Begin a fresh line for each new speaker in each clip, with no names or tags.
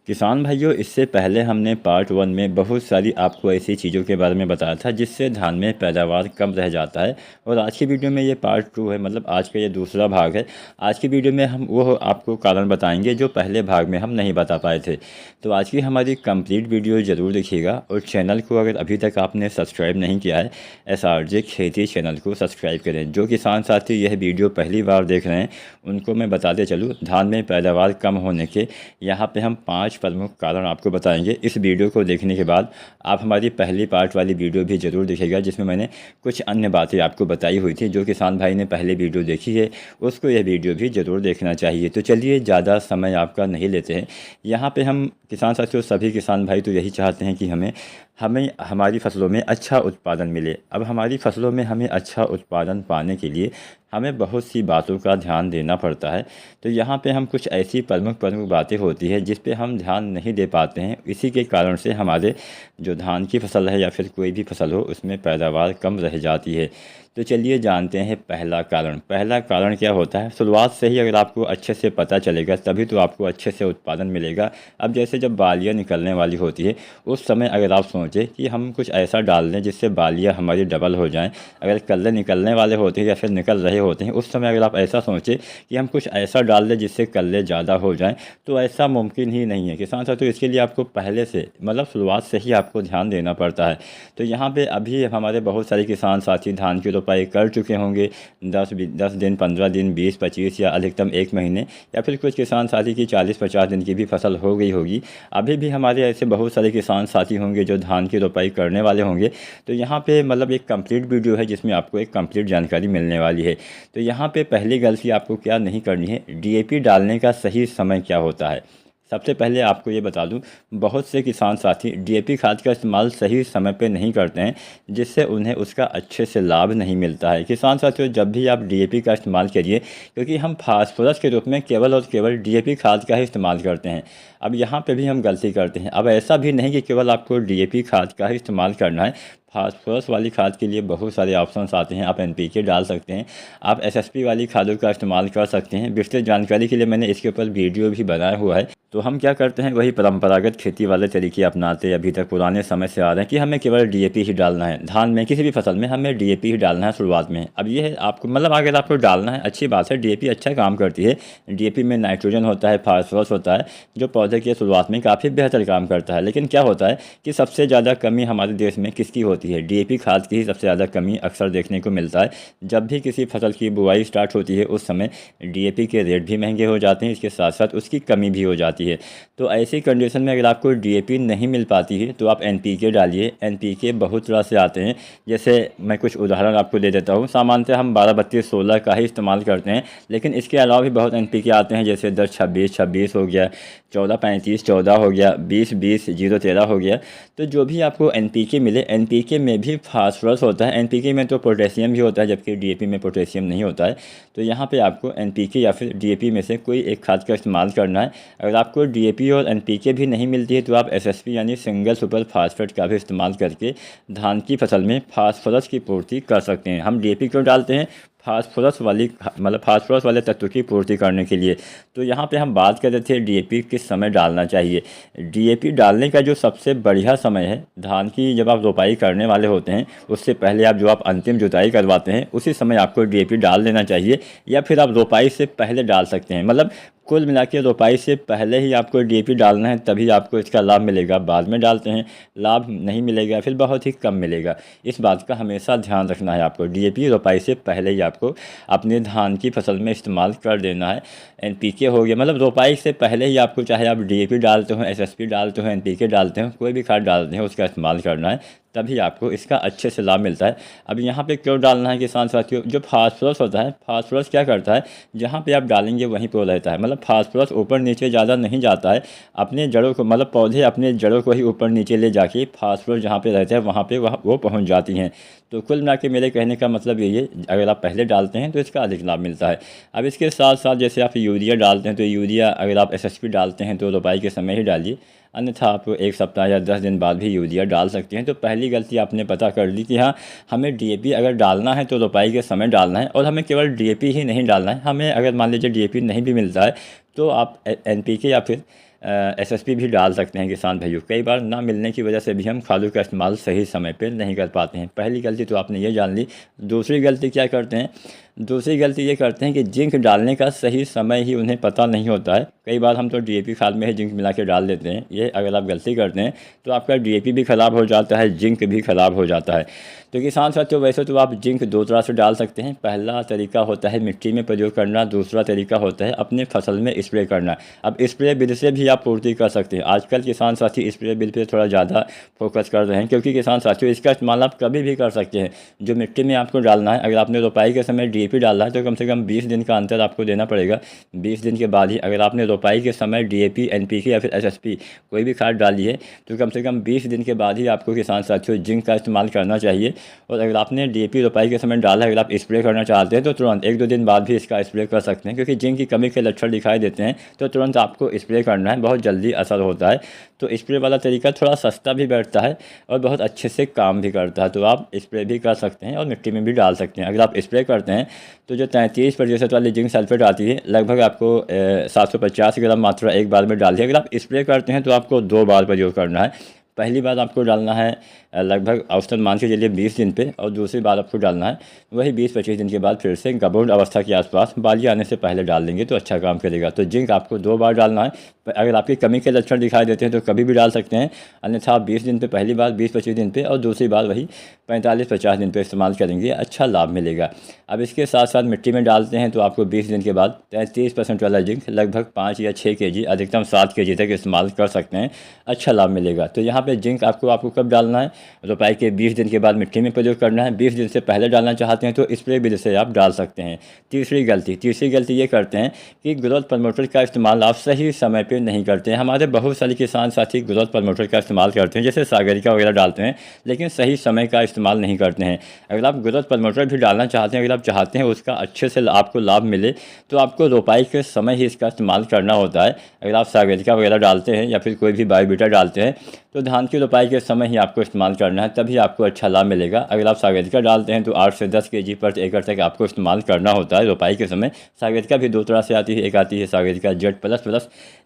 किसान भाइयों, इससे पहले हमने पार्ट 1 में बहुत सारी आपको ऐसी चीज़ों के बारे में बताया था जिससे धान में पैदावार कम रह जाता है। और आज की वीडियो में ये पार्ट 2 है, मतलब आज का ये दूसरा भाग है। आज की वीडियो में हम वो आपको कारण बताएंगे जो पहले भाग में हम नहीं बता पाए थे। तो आज की हमारी कंप्लीट वीडियो ज़रूर देखिएगा, और चैनल को अगर अभी तक आपने सब्सक्राइब नहीं किया है, SRJ खेती चैनल को सब्सक्राइब करें। जो किसान साथी यह वीडियो पहली बार देख रहे हैं उनको मैं बताते चलूँ, धान में पैदावार कम होने के यहाँ पे हम 5 प्रमुख कारण आपको बताएंगे। इस वीडियो को देखने के बाद आप हमारी पहली पार्ट वाली वीडियो भी ज़रूर देखिएगा, जिसमें मैंने कुछ अन्य बातें आपको बताई हुई थी। जो किसान भाई ने पहले वीडियो देखी है उसको यह वीडियो भी ज़रूर देखना चाहिए। तो चलिए, ज़्यादा समय आपका नहीं लेते हैं। यहाँ पे हम किसान साथियों, सभी किसान भाई तो यही चाहते हैं कि हमें हमारी फसलों में अच्छा उत्पादन मिले। अब हमारी फसलों में हमें अच्छा उत्पादन पाने के लिए हमें बहुत सी बातों का ध्यान देना पड़ता है। तो यहाँ पे हम कुछ ऐसी प्रमुख प्रमुख बातें होती है जिस पे हम ध्यान नहीं दे पाते हैं। इसी के कारण से हमारे जो धान की फसल है या फिर कोई भी फसल हो, उसमें पैदावार कम रह जाती है। तो चलिए जानते हैं पहला कारण। पहला कारण क्या होता है? शुरुआत से ही अगर आपको अच्छे से पता चलेगा तभी तो आपको अच्छे से उत्पादन मिलेगा। अब जैसे जब बालियाँ निकलने वाली होती है, उस समय अगर आप सोचें कि हम कुछ ऐसा डाल दें जिससे बालियाँ हमारी डबल हो जाएं, अगर कल्ले निकलने वाले होते हैं या फिर निकल रहे होते हैं, उस समय अगर आप ऐसा सोचें कि हम कुछ ऐसा डाल दें जिससे कल्ले ज़्यादा हो जाएं, तो ऐसा मुमकिन ही नहीं है किसान साथियों। तो इसके लिए आपको पहले से, मतलब शुरुआत से ही आपको ध्यान देना पड़ता है। तो यहाँ पे अभी हमारे बहुत सारे किसान साथी धान की रोपाई कर चुके होंगे, 10 दिन, 15 दिन, 20-25 या अधिकतम 1 महीने, या फिर कुछ किसान साथी की 40-50 दिन की भी फसल हो गई होगी। अभी भी हमारे ऐसे बहुत सारे किसान साथी होंगे जो धान की रोपाई करने वाले होंगे। तो यहाँ पे मतलब एक कंप्लीट वीडियो है जिसमें आपको एक कंप्लीट जानकारी मिलने वाली है। तो यहाँ पे पहली गलती आपको क्या नहीं करनी है, DAP डालने का सही समय क्या होता है। सबसे पहले आपको ये बता दूं, बहुत से किसान साथी DAP खाद का इस्तेमाल सही समय पे नहीं करते हैं, जिससे उन्हें उसका अच्छे से लाभ नहीं मिलता है। किसान साथियों, जब भी आप DAP का इस्तेमाल करिए, क्योंकि हम फास्फोरस के रूप में केवल और केवल DAP खाद का ही इस्तेमाल करते हैं। अब यहाँ पे भी हम गलती करते हैं। अब ऐसा भी नहीं कि केवल आपको DAP खाद का ही इस्तेमाल करना है। फास्फोरस वाली खाद के लिए बहुत सारे ऑप्शंस आते हैं। आप NPK डाल सकते हैं, आप SSP वाली खादों का इस्तेमाल कर सकते हैं। विस्तृत जानकारी के लिए मैंने इसके ऊपर वीडियो भी बनाया हुआ है। तो हम क्या करते हैं, वही परंपरागत खेती वाले तरीके अपनाते अभी तक पुराने समय से आ रहे हैं कि हमें केवल DAP ही डालना है। धान में किसी भी फसल में हमें DAP ही डालना है शुरुआत में। अब ये है आपको, मतलब अगर आपको डालना है, अच्छी बात है, DAP अच्छा काम करती है। DAP में नाइट्रोजन होता है, फास्फोरस होता है, जो पौधे की शुरुआत में काफ़ी बेहतर काम करता है। लेकिन क्या होता है कि सबसे ज़्यादा कमी हमारे देश में किसकी होती है? DAP खाद की ही सबसे ज़्यादा कमी अक्सर देखने को मिलता है। जब भी किसी फसल की बुआई स्टार्ट होती है, उस समय DAP के रेट भी महंगे हो जाते हैं, इसके साथ साथ उसकी कमी भी हो जाती है। तो ऐसी कंडीशन में अगर आपको DAP नहीं मिल पाती है तो आप NPK डालिए। NPK बहुत तरह से आते हैं, जैसे मैं कुछ उदाहरण आपको दे देता हूँ। सामान्यतः हम 12-32-16 का ही इस्तेमाल करते हैं, लेकिन इसके अलावा भी बहुत NPK आते हैं, जैसे 10-26-26 हो गया, 14-35-14 हो गया, 20-20-0-13 हो गया। तो जो भी आपको NPK मिले, NPK में भी फास्फोरस होता है, NPK में तो पोटेशियम भी होता है, जबकि DAP में पोटेशियम नहीं होता है। तो यहाँ पे आपको NPK या फिर DAP में से कोई एक खाद का इस्तेमाल करना है। अगर आपको DAP और NPK भी नहीं मिलती है तो आप SSP यानी सिंगल सुपर फास्फेट का भी इस्तेमाल करके धान की फसल में फास्फोरस की पूर्ति कर सकते हैं। हम DAP क्यों डालते हैं? फास्फोरस वाली, मतलब फास्फोरस वाले तत्व की पूर्ति करने के लिए। तो यहाँ पे हम बात कर रहे थे DAP किस समय डालना चाहिए। DAP डालने का जो सबसे बढ़िया समय है, धान की जब आप रोपाई करने वाले होते हैं, उससे पहले आप जो आप अंतिम जुताई करवाते हैं, उसी समय आपको DAP डाल देना चाहिए, या फिर आप रोपाई से पहले डाल सकते हैं। मतलब कुल मिला के रोपाई से पहले ही आपको DAP डालना है, तभी आपको इसका लाभ मिलेगा। बाद में डालते हैं, लाभ नहीं मिलेगा, फिर बहुत ही कम मिलेगा। इस बात का हमेशा ध्यान रखना है आपको। DAP रोपाई से पहले ही आपको अपने धान की फसल में इस्तेमाल कर देना है। NPK हो गया, मतलब रोपाई से पहले ही आपको, चाहे आप DAP डालते हो, SSP डालते हो, NPK डालते हो, कोई भी खाद डालते हैं, उसका इस्तेमाल करना है, तभी आपको इसका अच्छे से लाभ मिलता है। अब यहाँ पे क्यों डालना है किसान साथियों? जो फास्फोरस होता है, फास्फोरस क्या करता है, जहाँ पे आप डालेंगे वहीं पर रहता है। मतलब फास्फोरस ऊपर नीचे ज़्यादा नहीं जाता है, अपने जड़ों को, मतलब पौधे अपने जड़ों को ही ऊपर नीचे ले जाके फास्फोरस जहाँ पे रहता है वहाँ पे वो पहुँच जाती हैं। तो कुल मिला के मेरे कहने का मतलब यही है, अगर आप पहले डालते हैं तो इसका अधिक लाभ मिलता है। अब इसके साथ साथ जैसे आप यूरिया डालते हैं, तो यूरिया अगर आप SSP डालते हैं तो रोपाई के समय ही डालिए, अन्यथा आप 1 सप्ताह या 10 दिन बाद भी यूरिया डाल सकते हैं। तो पहली गलती आपने पता कर ली कि हाँ, हमें DAP अगर डालना है तो रोपाई के समय डालना है, और हमें केवल DAP ही नहीं डालना है। हमें अगर मान लीजिए DAP नहीं भी मिलता है तो आप NPK या फिर एसएसपी भी डाल सकते हैं किसान भाइयों। कई बार ना मिलने की वजह से भी हम खादों का इस्तेमाल सही समय पे नहीं कर पाते हैं। पहली गलती तो आपने ये जान ली। दूसरी गलती क्या करते हैं, दूसरी गलती ये करते हैं कि जिंक डालने का सही समय ही उन्हें पता नहीं होता है। कई बार हम तो डीएपी खाद में ही जिंक मिला के डाल देते हैं। ये अगर आप गलती करते हैं तो आपका डीएपी भी ख़राब हो जाता है, जिंक भी ख़राब हो जाता है। तो किसान साथियों, वैसे तो आप जिंक दो तरह से डाल सकते हैं। पहला तरीका होता है मिट्टी में प्रयोग करना, दूसरा तरीका होता है अपने फसल में स्प्रे करना। अब स्प्रे बिल से भी आप पूर्ति कर सकते हैं। आजकल किसान साथी स्प्रे बिल पे थोड़ा ज़्यादा फोकस कर रहे हैं, क्योंकि किसान साथियों इसका इस्तेमाल आप कभी भी कर सकते हैं। जो मिट्टी में आपको डालना है, अगर आपने रोपाई के समय डीएपी डालना है तो कम से कम 20 दिन का अंतर आपको देना पड़ेगा। 20 दिन के बाद ही अगर आपने रोपाई के समय डीएपी, एनपीके या फिर एसएसपी कोई भी खाद डाली है तो कम से कम 20 दिन के बाद ही आपको किसान साथियों जिंक का इस्तेमाल करना चाहिए। और अगर आपने डीएपी रोपाई के समय डाला है, अगर आप स्प्रे करना चाहते हैं तो तुरंत 1-2 दिन बाद भी इसका स्प्रे कर सकते हैं, क्योंकि जिंक की कमी के लक्षण दिखाई देते हैं तो तुरंत आपको स्प्रे करना है, बहुत जल्दी असर होता है। तो स्प्रे वाला तरीका थोड़ा सस्ता भी बैठता है और बहुत अच्छे से काम भी करता है। तो आप स्प्रे भी कर सकते हैं और मिट्टी में भी डाल सकते हैं। अगर आप स्प्रे करते हैं तो जो 33% वाली जिंक सल्फेट आती है, लगभग आपको 750 ग्राम मात्रा एक बार में डालिए। अगर आप स्प्रे करते हैं तो आपको 2 बार प्रयोग करना है। पहली बार आपको डालना है लगभग औसतन मान के चलिए 20 दिन पे, और दूसरी बार आपको डालना है वही 20-25 दिन के बाद फिर से गबोड अवस्था के आसपास, बाली आने से पहले डाल देंगे तो अच्छा काम करेगा। तो जिंक आपको 2 बार डालना है। अगर आपकी कमी के लक्षण दिखाई देते हैं तो कभी भी डाल सकते हैं, अन्यथा आप 20 दिन पे पहली बार, 20-25 दिन पे और दूसरी बार वही 45-50 दिन पे इस्तेमाल करेंगे, अच्छा लाभ मिलेगा। अब इसके साथ साथ मिट्टी में डालते हैं तो आपको 20 दिन के बाद 33% वाला जिंक लगभग 5 या 6 kg, अधिकतम 7 kg तक इस्तेमाल कर सकते हैं, अच्छा लाभ मिलेगा। तो यहाँ पे जिंक आपको कब डालना है, रोपाई के 20 दिन के बाद मिट्टी में प्रयोग करना है। 20 दिन से पहले डालना चाहते हैं तो स्प्रे विधि से आप डाल सकते हैं। तीसरी गलती ये करते हैं कि ग्रोथ प्रमोटर का इस्तेमाल आप सही समय पे नहीं करते हैं। हमारे बहुत सारे किसान साथी ग्रोथ प्रमोटर का इस्तेमाल करते हैं, जैसे सागरिका वगैरह डालते हैं, लेकिन सही समय का इस्तेमाल नहीं करते हैं। अगर आप ग्रोथ प्रमोटर भी डालना चाहते हैं, अगर आप चाहते हैं उसका अच्छे से आपको लाभ मिले, तो आपको रोपाई के समय ही इसका इस्तेमाल करना होता है। अगर आप सागरिका वगैरह डालते हैं या फिर कोई भी बायोबीटा डालते हैं तो धान की रोपाई के समय ही आपको इस्तेमाल करना है, तभी आपको अच्छा लाभ मिलेगा। अगर आप सागरिका डालते हैं तो 8 से 10 kg पर एकड़ तक आपको इस्तेमाल करना होता है रोपाई के समय। सागरिका भी 2 तरह से आती है, एक आती है सागरिका जेड++,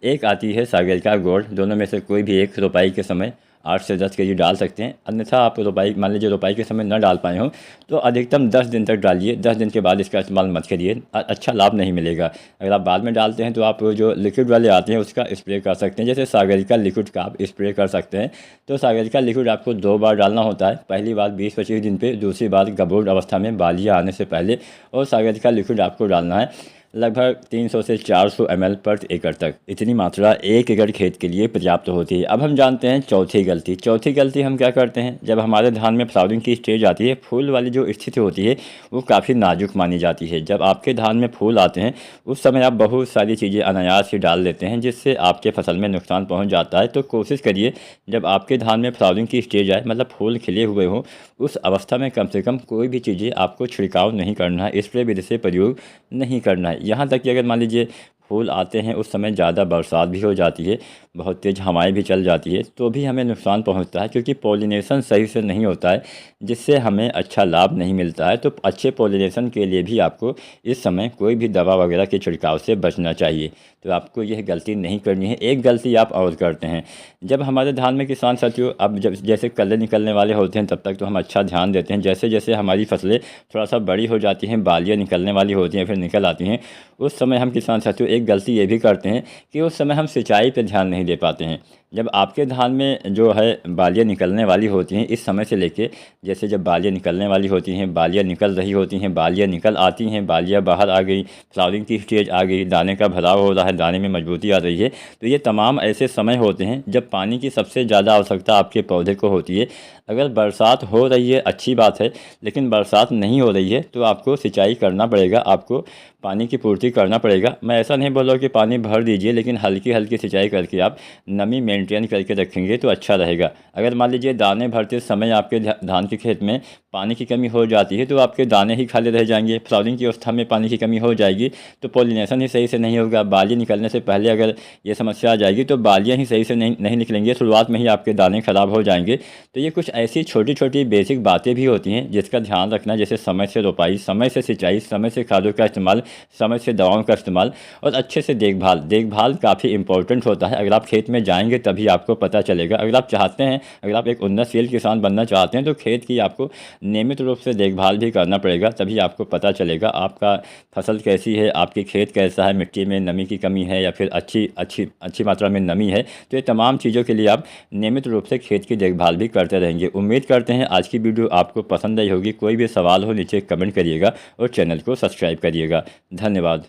एक आती है सागरिका गोल्ड। दोनों में से कोई भी एक रोपाई के समय 8 से 10 kg डाल सकते हैं। अन्यथा आप रोपाई, मान लीजिए रोपाई के समय न डाल पाए हों तो अधिकतम 10 दिन तक डालिए। 10 दिन के बाद इसका इस्तेमाल मत करिए, अच्छा लाभ नहीं मिलेगा। अगर आप बाद में डालते हैं तो आप जो लिक्विड वाले आते हैं उसका स्प्रे कर सकते हैं, जैसे सागरिका लिक्विड का आप स्प्रे कर सकते हैं। तो सागरिका लिक्विड आपको 2 बार डालना होता है, पहली बार 20-25 दिन पे, दूसरी बार गबोड अवस्था में बालियाँ आने से पहले। और सागरिका लिक्विड आपको डालना है लगभग 300 से 400 ml पर एकड़ तक। इतनी मात्रा 1 एकड़ खेत के लिए पर्याप्त होती है। अब हम जानते हैं चौथी गलती हम क्या करते हैं, जब हमारे धान में फ्लावरिंग की स्टेज आती है, फूल वाली जो स्थिति होती है वो काफ़ी नाजुक मानी जाती है। जब आपके धान में फूल आते हैं उस समय आप बहुत सारी चीज़ें अनायास ही डाल देते हैं, जिससे आपके फसल में नुकसान पहुँच जाता है। तो कोशिश करिए जब आपके धान में फ्लावरिंग की स्टेज आए, मतलब फूल खिले हुए हों, उस अवस्था में कम से कम कोई भी चीज़ें आपको छिड़काव नहीं करना है, स्प्रे विधि से प्रयोग नहीं करना है। यहाँ तक कि अगर मान लीजिए फूल आते हैं उस समय ज़्यादा बरसात भी हो जाती है, बहुत तेज़ हवाएं भी चल जाती है, तो भी हमें नुकसान पहुंचता है, क्योंकि पॉलिनेशन सही से नहीं होता है, जिससे हमें अच्छा लाभ नहीं मिलता है। तो अच्छे पॉलिनेशन के लिए भी आपको इस समय कोई भी दवा वगैरह के छिड़काव से बचना चाहिए। तो आपको यह गलती नहीं करनी है। एक गलती आप और करते हैं, जब हमारे धान में किसान साथियों, अब जब जैसे कल्ले निकलने वाले होते हैं तब तक तो हम अच्छा ध्यान देते हैं। जैसे जैसे हमारी फसलें थोड़ा सा बड़ी हो जाती हैं, बालियाँ निकलने वाली होती हैं, फिर निकल आती हैं, उस समय हम किसान साथियों एक गलती ये भी करते हैं कि उस समय हम सिंचाई पर ध्यान नहीं दे पाते हैं। जब आपके धान में जो है बालियाँ निकलने वाली होती हैं, इस समय से लेके, जैसे जब बालियाँ निकलने वाली होती हैं, बालियाँ निकल रही होती हैं, बालियाँ निकल आती हैं, बालियाँ बाहर आ गई, फ्लावरिंग की स्टेज आ गई, दाने का भराव हो रहा है, दाने में मजबूती आ रही है, तो ये तमाम ऐसे समय होते हैं जब पानी की सबसे ज़्यादा आवश्यकता आपके पौधे को होती है। अगर बरसात हो रही है अच्छी बात है, लेकिन बरसात नहीं हो रही है तो आपको सिंचाई करना पड़ेगा, आपको पानी की पूर्ति करना पड़ेगा। मैं ऐसा नहीं बोल रहा कि पानी भर दीजिए, लेकिन हल्की हल्की सिंचाई करके आप नमी मेंटेन करके रखेंगे तो अच्छा रहेगा। अगर मान लीजिए दाने भरते समय आपके धान के खेत में पानी की कमी हो जाती है तो आपके दाने ही खाली रह जाएंगे, फ्लावरिंग की अवस्था में पानी की कमी हो जाएगी तो पॉलिनेशन ही सही से नहीं होगा। बाली निकलने से पहले अगर ये समस्या आ जाएगी तो बालियाँ ही सही से नहीं निकलेंगी, शुरुआत में ही आपके दाने खराब हो जाएंगे। तो ये कुछ ऐसी छोटी छोटी बेसिक बातें भी होती हैं जिसका ध्यान रखना, जैसे समय से रोपाई, समय से सिंचाई, समय से खादों का इस्तेमाल, समय से दवाओं का इस्तेमाल और अच्छे से देखभाल काफ़ी इंपॉर्टेंट होता है। अगर आप खेत में जाएंगे तभी आपको पता चलेगा। अगर आप चाहते हैं, अगर आप एक उन्नतशील किसान बनना चाहते हैं तो खेत की आपको नियमित रूप से देखभाल भी करना पड़ेगा, तभी आपको पता चलेगा आपका फसल कैसी है, आपकी खेत कैसा है, मिट्टी में नमी की कमी है या फिर अच्छी मात्रा में नमी है। तो ये तमाम चीज़ों के लिए आप नियमित रूप से खेत की देखभाल भी करते रहेंगे। उम्मीद करते हैं आज की वीडियो आपको पसंद आई होगी। कोई भी सवाल हो नीचे कमेंट करिएगा और चैनल को सब्सक्राइब करिएगा। धन्यवाद।